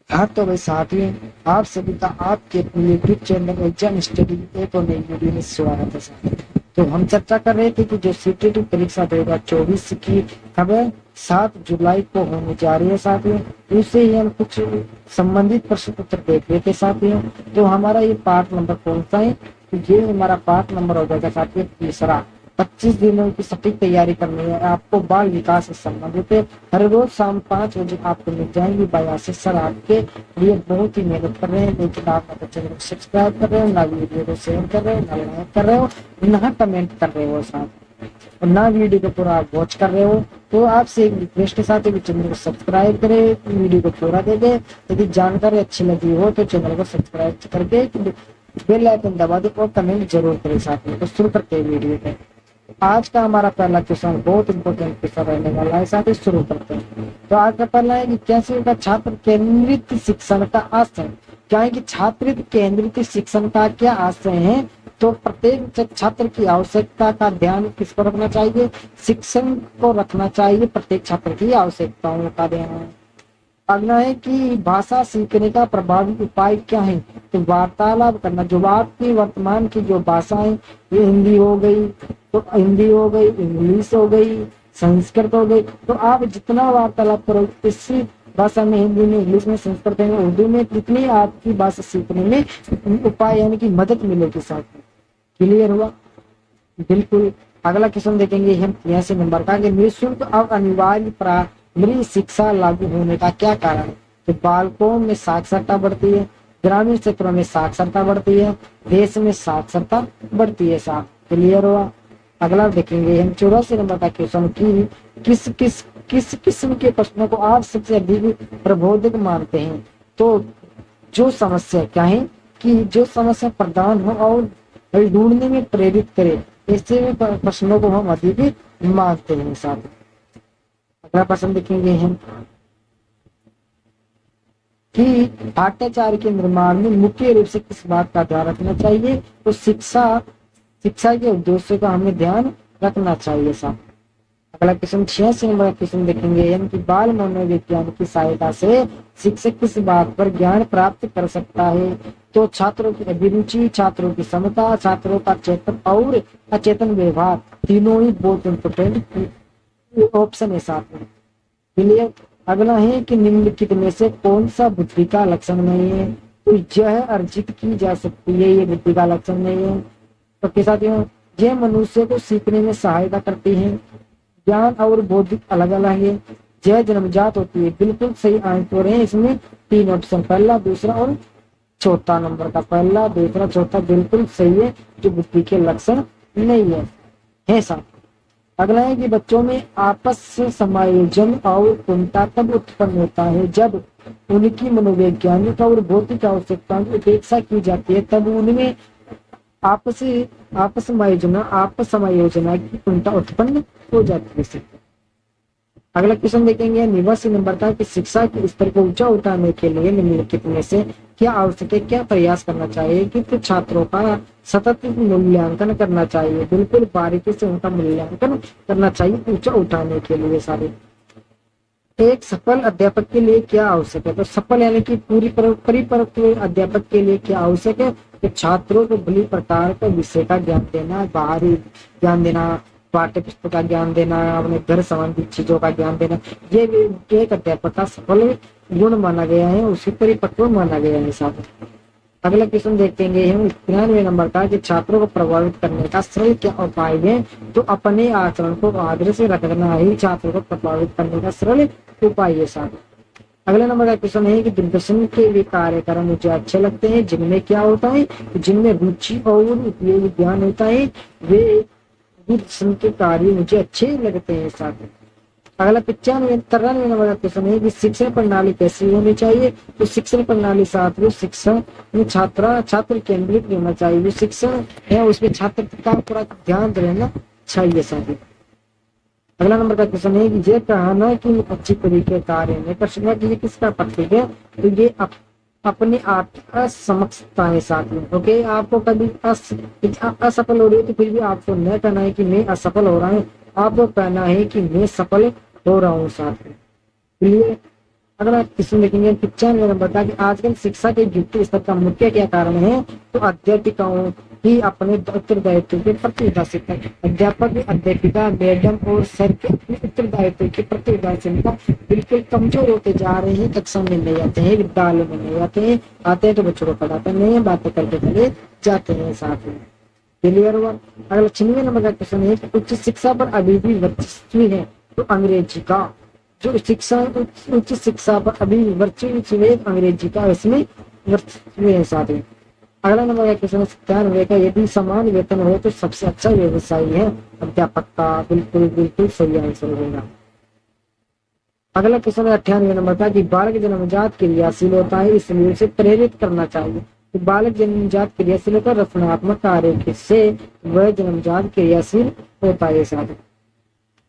हाँ तो भाई साथियों, आप सभी का आपके यूट्यूब चैनल एग्जाम स्टडी एक और नई वीडियो में स्वागत है साथियों। तो हम चर्चा कर रहे थे कि जो सीटीटी परीक्षा 2024 की खबर 7 जुलाई को होने जा रही है साथियों, उससे ही हम कुछ संबंधित प्रश्न उत्तर देख रहे थे साथियों। तो हमारा ये पार्ट नंबर कौन सा है? तो ये हमारा पार्ट नंबर हो जाएगा साथियों तीसरा। 25 दिनों की सटीक तैयारी करनी है आपको, बाल विकास से संबंधित है। हर रोज शाम 5 बजे आपको मिल जाएंगी बयासी सर आपके लिए बहुत ही मेहनत कर रहे हैं, लेकिन आप अपने चैनल को सब्सक्राइब कर रहे हो ना, वीडियो को शेयर कर रहे हो ना, लाइक कर रहे हो ना, कमेंट कर रहे हो साथ और ना वीडियो को पूरा आप वॉच कर रहे हो। तो आपसे एक रिक्वेस्ट के साथ चैनल को सब्सक्राइब करें, वीडियो को थोड़ा दे दे। यदि जानकारी अच्छी लगी हो तो चैनल को सब्सक्राइब करके बेल आइकन दबा दे और कमेंट जरूर करें साथ में। तो शुरू करते हैं वीडियो को। आज का हमारा पहला क्वेश्चन बहुत इंपॉर्टेंट क्वेश्चन रहने वाला है, साथ ही शुरू करते हैं। तो आज का पहला है कि कैसे होगा छात्र केंद्रित शिक्षण का आशय? क्या है कि छात्र केंद्रित शिक्षण का क्या आशय है? तो प्रत्येक छात्र की आवश्यकता का ध्यान किसको रखना चाहिए? शिक्षण को रखना चाहिए, प्रत्येक छात्र की आवश्यकताओं का ध्यान। अगला है कि भाषा सीखने का प्रभावी उपाय क्या है? तो वार्तालाप करना। जो आपकी वर्तमान की जो भाषा है, ये हिंदी हो गई, तो हिंदी हो गई, इंग्लिश हो गई, संस्कृत हो गई, तो आप जितना वार्तालाप करो इसी भाषा में, हिंदी में, इंग्लिश में, संस्कृत में, उर्दू में, जितनी आपकी भाषा सीखने में उपाय यानी कि मदद मिलेगी साथ में। क्लियर हुआ? बिल्कुल। अगला क्वेश्चन देखेंगे हम 83 नंबर का कि निःशुल्क और अनिवार्य प्राइमरी शिक्षा लागू होने का क्या कारण है? तो बालकों में साक्षरता बढ़ती है, ग्रामीण क्षेत्रों में साक्षरता बढ़ती है, देश में साक्षरता बढ़ती है साहब। क्लियर हुआ? अगला देखेंगे हम 84 नंबर का क्वेश्चन की किस किस्म के प्रश्नों को आप सबसे अधिक प्रबोधक मानते हैं? तो जो समस्या क्या है कि जो समस्या प्रदान हो और हल ढूंढने में प्रेरित करे, ऐसे प्रश्नों को हम अधिक मानते हैं साहब। अगला प्रश्न देखेंगे हम कि पाठ्याचार्य के निर्माण में मुख्य रूप से किस बात का ध्यान रखना चाहिए? तो शिक्षा के उद्देश्य का हमें ध्यान रखना चाहिए साहब। अगला क्वेश्चन 86 नंबर का क्वेश्चन देखेंगे हम कि बाल मनोविज्ञान की सहायता से शिक्षक किस बात पर ज्ञान प्राप्त कर सकता है? तो छात्रों की अभिरुचि, छात्रों की क्षमता, छात्रों का चेतन और अचेतन व्यवहार, तीनों ही बहुत इम्पोर्टेंट ऑप्शन है साथ में। क्लियर? अगला है कि निम्नलिखित में से कौन सा बुद्धि का लक्षण नहीं है? तो यह अर्जित की जा सकती है, ये बुद्धि का लक्षण नहीं है। तो साथियों, यह मनुष्य को सीखने में सहायता करती है। ज्ञान और बौद्धिक अलग अलग है। यह जन्मजात होती है। बिल्कुल सही आंसर है इसमें 3 ऑप्शन, पहला, दूसरा और चौथा नंबर का। पहला, दूसरा, चौथा बिल्कुल सही है, जो बुद्धि के लक्षण नहीं है साहब। अगला है कि बच्चों में आपस से समायोजन और पूर्णता तब उत्पन्न होता है जब उनकी मनोवैज्ञानिक और भौतिक आवश्यकताओं की उपेक्षा की जाती है, तब उनमें आपस समायोजना की पूर्णता उत्पन्न हो जाती है। अगला क्वेश्चन देखेंगे 89 नंबर का कि शिक्षा के स्तर को ऊंचा उठाने के लिए निम्नलिखित में से क्या आवश्यक है, क्या प्रयास करना चाहिए? कि तो छात्रों का सतत मूल्यांकन करना चाहिए। बिल्कुल बारीकी से उनका मूल्यांकन करना चाहिए ऊंचा उठाने के लिए सारे। एक सफल अध्यापक के लिए क्या आवश्यक है? तो सफल यानी कि परिपक्व अध्यापक के लिए क्या आवश्यक है? तो छात्रों को भली प्रकार का विषय का ज्ञान देना, बाहरी ज्ञान देना, पाठ्य पुस्तक का ज्ञान देना, अपने घर संबंधी चीजों का ज्ञान देना, ये भी एक अध्यापक का सफल गुण माना गया है, उसी परिपक्व माना गया है साथ। अगला क्वेश्चन देखेंगे हम 93 नंबर का कि छात्रों को प्रभावित करने का सरल क्या उपाय है? तो अपने आचरण को आदर से रखना ही छात्रों को प्रभावित करने का सरल उपाय है साथ। अगला नंबर का क्वेश्चन है कि दूरदर्शन के वे कार्यक्रम मुझे अच्छे लगते हैं जिनमें क्या होता है? जिनमें रुचि और उपयोगी ज्ञान होता है, वे दूरदर्शन के कार्य मुझे अच्छे लगते हैं साथ। अगला 93 नंबर का क्वेश्चन है कि शिक्षण प्रणाली कैसी होनी चाहिए? तो शिक्षण प्रणाली साथियों, शिक्षण में छात्र केंद्रित रहना चाहिए। जो शिक्षण है उसमें छात्र का पूरा ध्यान देना चाहिए साथियों। अगला नंबर का क्वेश्चन है कि ये कहना कि अच्छी तरीके कार्य में प्रश्न की किसका प्रतीक है? तो ये अपने आप की असमक्षता है साथियों। ओके, आपको कभी असफल हो रही है तो फिर भी आपको न कहना है कि मैं असफल हो रहा हूँ, आपको कहना है कि मैं सफल हो रहा हूँ साथियों। अगला क्वेश्चन देखेंगे 95 नंबर का कि आजकल शिक्षा के गिरते स्तर का मुख्य क्या कारण है। तो अध्यापिकाओं ही अपने उत्तरदायित्व के प्रति उदासीनता, अध्यापक अध्यापिका मैडम और सर के अपने उत्तरदायित्व के प्रति उदासीनता बिल्कुल कमजोर होते जा रहे हैं। कक्षा में नहीं आते हैं, विद्यालय में नहीं आते हैं तो बच्चों को पढ़ाते नहीं है, बातें करके चले जाते हैं साथ में। क्लियर हुआ। अगला 96 नंबर का क्वेश्चन है कि उच्च शिक्षा पर अभी भी वर्चस्व है। तो अंग्रेजी का जो शिक्षा उच्च शिक्षा पर अभी वर्चस्व है अंग्रेजी का, इसमें वर्चस्व है साथ में। अगला नंबर का क्वेश्चन 97 का यदि समान वेतन हो तो सबसे अच्छा व्यवसाय है अध्यापक का। बिल्कुल बिल्कुल सही आंसर होगा। अगला क्वेश्चन है 98 नंबर का कि बालक जन्मजात क्रियाशील होता है इसलिए उसे प्रेरित करना चाहिए। तो बालक जन्मजात क्रियाशील होकर रचनात्मक कार्य से वह जन्मजात क्रियाशील होता है साथ।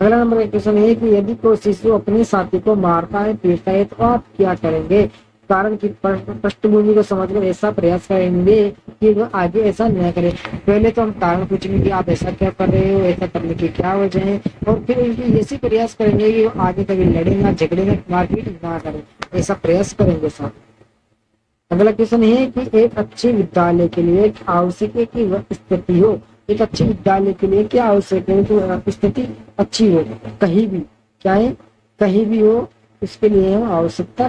अगला नंबर का क्वेश्चन है कि यदि कोई शिशु अपने साथी को मारता है पीटता है तो आप क्या करेंगे। कारण की पृष्ठभूमि को समझकर ऐसा प्रयास करेंगे कि वह आगे ऐसा न करे। पहले तो हम कारण पूछेंगे कि आप ऐसा क्या कर रहे हो, ऐसा करने की क्या वजह है, और फिर उनकी ऐसी प्रयास करेंगे कि वो आगे कभी लड़े ना झगड़े ना मारपीट ना करे, ऐसा प्रयास करेंगे साथ। अगला क्वेश्चन है कि एक अच्छे विद्यालय के लिए आवश्यक है कि वह स्थिति हो। एक अच्छे विद्यालय के लिए क्या आवश्यक है कि स्थिति अच्छी हो, कहीं भी क्या है कहीं भी हो, इसके लिए हम आवश्यकता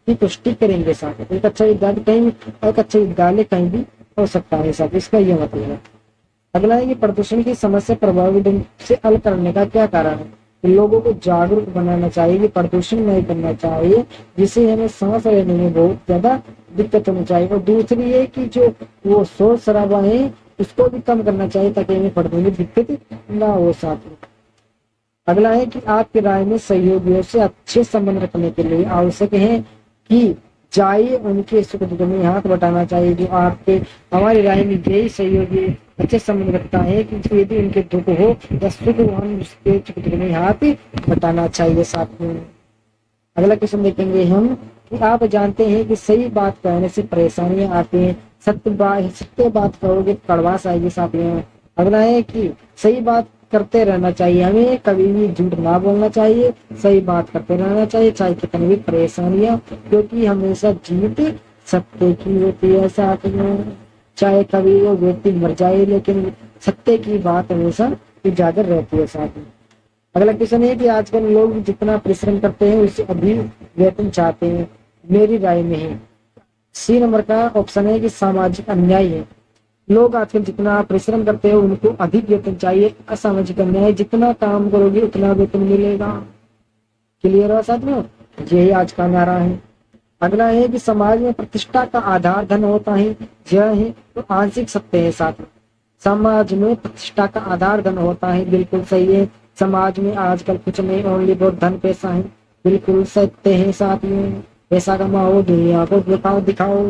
की पुष्टि करेंगे साथ। एक अच्छा विद्यालय कहीं एक अच्छा विद्यालय कहीं भी हो सकता है साथ, इसका यह मतलब है। अगला है कि प्रदूषण की समस्या प्रभावी ढंग से हल करने का क्या कारण है। लोगों को जागरूक बनाना चाहिए कि प्रदूषण नहीं करना चाहिए, जिससे हमें सांस लेने में बहुत ज्यादा दिक्कत होनी चाहिए। और दूसरी है कि जो वो शोर शराबा है उसको भी कम करना चाहिए ताकि हमें पढ़ने में दिक्कत ना हो साथ में। अगला है कि आपकी राय में सहयोगियों से अच्छे संबंध रखने के लिए आवश्यक है कि चाहिए उनके सुख दुख में हाथ बटाना चाहिए। जो आपके हमारी राय में यही सहयोगी अच्छे संबंध रखता है कि यदि उनके दुख हो या सुख हो हम उसके सुख दुख में हाथ बटाना चाहिए साथ में। अगला क्वेश्चन देखेंगे हम कि आप जानते हैं कि सही बात कहने से परेशानियां आती हैं, सत्य बात कहोगे कड़वास आएगी साथ में। अगला है कि सही बात करते रहना चाहिए, हमें कभी भी झूठ ना बोलना चाहिए, सही बात करते रहना चाहिए चाहे कितनी भी परेशानियां, क्योंकि हमेशा जीत सत्य की होती है साथ में। चाहे कभी वो व्यक्ति मर जाए लेकिन सत्य की बात हमेशा उजागर रहती है साथ में। अगला क्वेश्चन है कि आजकल लोग जितना परिश्रम करते हैं उससे अधिक वेतन चाहते हैं, मेरी राय में है सी नंबर का ऑप्शन है कि सामाजिक अन्याय है। लोग आजकल जितना परिश्रम करते हैं उनको अधिक वेतन चाहिए, असामाजिक अन्याय जितना काम करोगे उतना वेतन मिलेगा। क्लियर है साथ में, यही आज का नारा है। अगला है कि समाज में प्रतिष्ठा का आधार धन होता है, यह है तो आंशिक सत्य है साथ में। समाज में प्रतिष्ठा का आधार धन होता है, बिल्कुल सही है। समाज में आजकल कुछ नहीं, ओनली बहुत धन पैसा है, बिल्कुल सत्य है साथ में। पैसा कमाओ दुनिया को दिखाओ।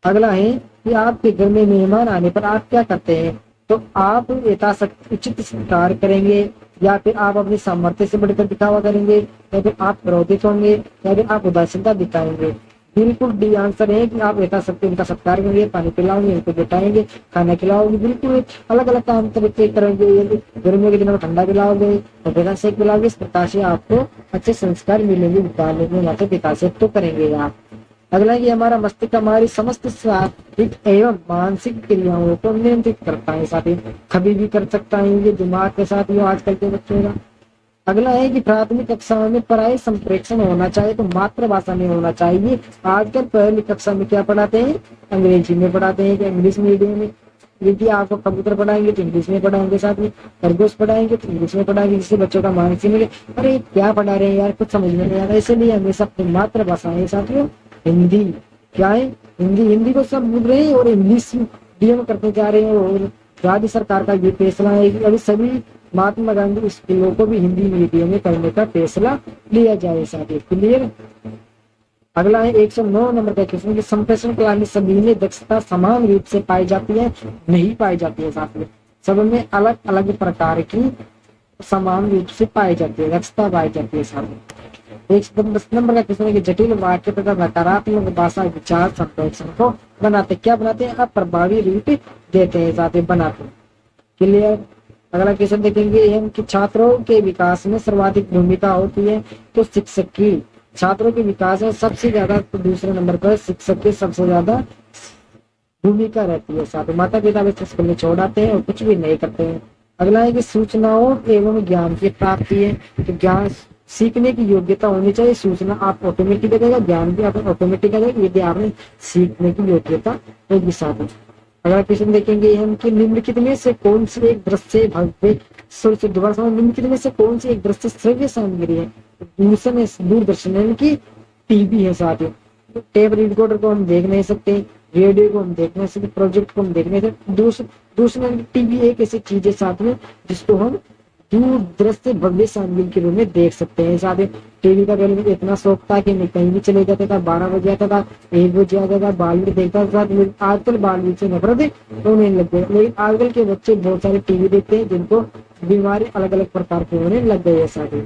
अगला है कि आपके घर में मेहमान आने पर आप क्या करते हैं। तो आप यथाशक्ति उचित सत्कार करेंगे या फिर आप अपनी सामर्थ्य से बढ़कर दिखावा करेंगे या फिर आप क्रोधित होंगे या फिर आप उदासीनता दिखाएंगे। बिल्कुल डी आंसर है कि आप यथाशक्ति उनका सत्कार करेंगे, पानी पिलाओगे, उनको बैठाएंगे, खाना खिलाओगे, बिल्कुल अलग अलग काम तरीके करेंगे। गर्मियों के दिनों में ठंडा पिलाओगे और बिना सेक पिलाओगे, इस प्रकार से आपको अच्छे संस्कार मिलेंगे विद्यालय में, माता पिता से तो करेंगे आप। अगला है कि हमारा मस्तिष्क हमारी समस्त शारीरिक एवं मानसिक क्रियाओं को नियंत्रित करता है, साथ ही कभी भी कर सकता है ये दिमाग के साथ ये आजकल के बच्चों का। अगला है कि प्राथमिक कक्षाओं में पढ़ाई संप्रेषण होना चाहिए तो मातृभाषा में होना चाहिए। आजकल पहली कक्षा में क्या पढ़ाते हैं, अंग्रेजी में पढ़ाते हैं, इंग्लिश मीडियम में। यदि आपको कबूतर पढ़ाएंगे तो इंग्लिश में पढ़ाएंगे, साथ में खरगोश पढ़ाएंगे तो इंग्लिश में पढ़ाएंगे, जिससे बच्चों का मानसिक मिले अरे क्या पढ़ा रहे हैं यार, कुछ समझ में नहीं आ रहा। इसलिए हमेशा अपनी मातृभाषा है साथियों हिंदी, क्या है हिंदी को सब भूल रहे हैं और इंग्लिश मीडियम करते जा रहे हैं। और राज्य सरकार का ये फैसला है कि अभी सभी महात्मा गांधी स्कूलों को भी हिंदी मीडियम में करने का फैसला लिया जाए साथियों। क्लियर। अगला है 109 नंबर का क्वेश्चन कि संप्रेषण कला में सभी में दक्षता समान रूप से पाई जाती है, नहीं पाई जाती है साथियों। सब में अलग अलग प्रकार की समान रूप से पाई जाती है, दक्षता पाई जाती है साथियों। 110 नंबर का क्वेश्चन है कि जटिल वाक्य तथा नकारात्मक भाषा विचार संप्रेषण को बनाते क्या बनाते हैं, अप्रभावी रूप देते हैं साथ ही बनाते हैं। क्लियर। अगला क्वेश्चन देखेंगे हम कि छात्रों के विकास में सर्वाधिक भूमिका होती है तो शिक्षक की। छात्रों के विकास में सबसे ज्यादा तो दूसरे नंबर पर शिक्षक की सबसे ज्यादा भूमिका रहती है। साथ माता पिता बच्चे स्कूल में छोड़ आते हैं और कुछ भी नहीं करते हैं। अगला है कि सूचनाओं एवं ज्ञान की प्राप्ति है। तो ज्ञान सीखने की योग्यता होनी चाहिए। सूचना आप ऑटोमेटिक आ जाएगा, ज्ञान भी आप ऑटोमेटिक आ जाएगा यदि आपने सीखने की योग्यता होगी। साथ में अगला क्वेश्चन देखेंगे हम कि निम्नलिखित में से कौन सी एक दृश्य भव्य से दोबारा समझ, निम्नलिखित में से कौन सी एक दृश्य श्रव्य सामग्री है। दूरदर्शन यानी कि टीवी है। साथ ही टेप रिकॉर्डर को हम देख नहीं सकते, रेडियो को हम देख नहीं सकते, प्रोजेक्ट को हम देख नहीं सकते। दूसरा टीवी एक ऐसी चीज है साथ में जिसको हम दूर दृश्य भव्य सामग्री के रूप में देख सकते हैं। साथ ही टीवी का पहले मुझे इतना शौक था कि मैं कहीं भी चले जाता था, 12 बजे आता था, 1 बजे आता था, बालवीर देखता था। आजकल बालवीर से नफरत होने लग गई, लेकिन आजकल के बच्चे बहुत सारे टीवी देखते हैं जिनको बीमारी अलग अलग प्रकार की होने लग गई है। साथ ही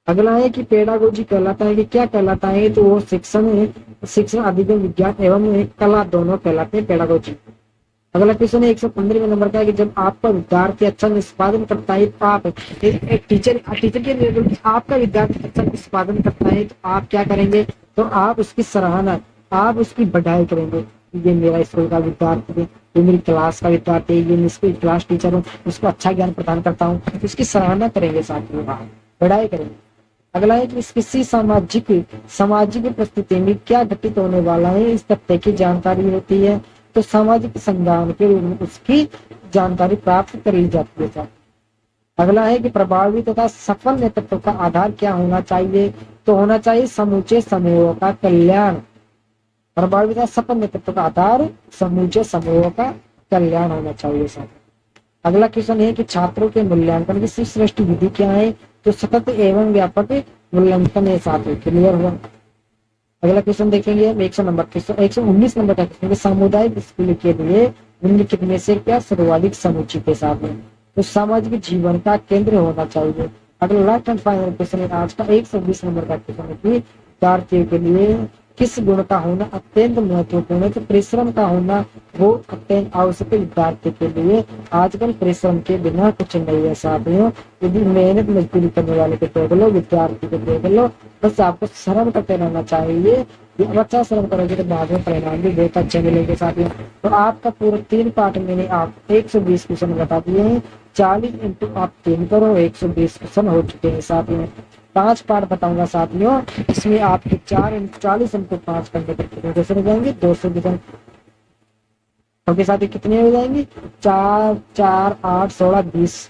अगला है कि पेडागोजी कहलाता है कि क्या कहलाता है, तो वो शिक्षण अधिगम विज्ञान एवं कला दोनों कहलाते हैं पेडागोजी। अगला क्वेश्चन है 115वें नंबर का है कि जब आपका विद्यार्थी अच्छा निष्पादन करता है तो आप एक टीचर के लेवल की आपका विद्यार्थी अच्छा निष्पादन करता है तो आप क्या करेंगे, तो आप उसकी सराहना, आप उसकी बढ़ाई करेंगे। ये मेरा स्कूल का विद्यार्थी है, ये मेरी क्लास का विद्यार्थी है, ये मैं इसकी क्लास टीचर हूँ, उसको अच्छा ज्ञान प्रदान करता हूँ, उसकी सराहना करेंगे, साथ में बढ़ाई करेंगे। अगला है कि किसी सामाजिक परिस्थिति में क्या घटित होने वाला है इस तथ्य की जानकारी होती है। तो सामाजिक संज्ञान के रूप में उसकी जानकारी प्राप्त कर ली जाती है। अगला है कि प्रभावी तथा सफल नेतृत्व का आधार क्या होना चाहिए, तो होना चाहिए समूचे समूहों का कल्याण। प्रभावी तथा सफल नेतृत्व का आधार समूचे समूहों का कल्याण होना चाहिए। अगला क्वेश्चन है कि छात्रों के मूल्यांकन की श्रेष्ठ विधि क्या है, तो सतत एवं व्यापक मूल्यांकन है। साथ में क्लियर हुआ। अगला क्वेश्चन देखेंगे हम 119 नंबर का क्वेश्चन, सामुदायिक स्कूल के लिए निम्नलिखित में से क्या सर्वाधिक समुचित के साथ में, तो सामाजिक जीवन का केंद्र होना चाहिए। अगला लास्ट एंड फाइनल क्वेश्चन है आज का 120 नंबर का क्वेश्चन है कि विद्यार्थियों के लिए किस गुण का होना अत्यंत महत्वपूर्ण है, तो परिश्रम का होना वो अत्यंत आवश्यक है विद्यार्थी के लिए। आजकल परिश्रम के बिना कुछ नहीं है साथियों। यदि मेहनत मजदूरी करने वाले को देख लो, विद्यार्थी को देख लो, बस आपको श्रम करते रहना चाहिए। अच्छा श्रम करोगे तो बाद में परिणाम भी बहुत अच्छे मिलेंगे साथियों। तो आपका पूरा 3 पार्ट मैंने आप 120 क्वेश्चन बता दिए हैं। 40 इंटू आप 3 करो, 120 क्वेश्चन हो चुके हैं साथियों। 5 पार्ट बताऊंगा साथियों, इसमें आपके 40 इंटू 5 करने पर कितने क्वेश्चन हो जाएंगे, 200 क्वेश्चन। ओके साथियों, कितने हो जाएंगे, 4 4 8 16 20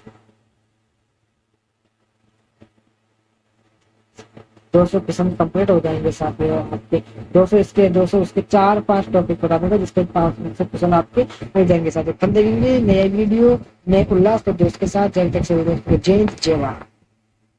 200 क्वेश्चन कंप्लीट हो जाएंगे साथियों आपके। 200 उसके 4-5 टॉपिक बता दूंगा जिसके 500 क्वेश्चन आपके मिल जाएंगे साथियों। कल देखेंगे नया वीडियो नए उल्लास तो दोस्त के साथ। जब तक से जय हिंद जय भारत।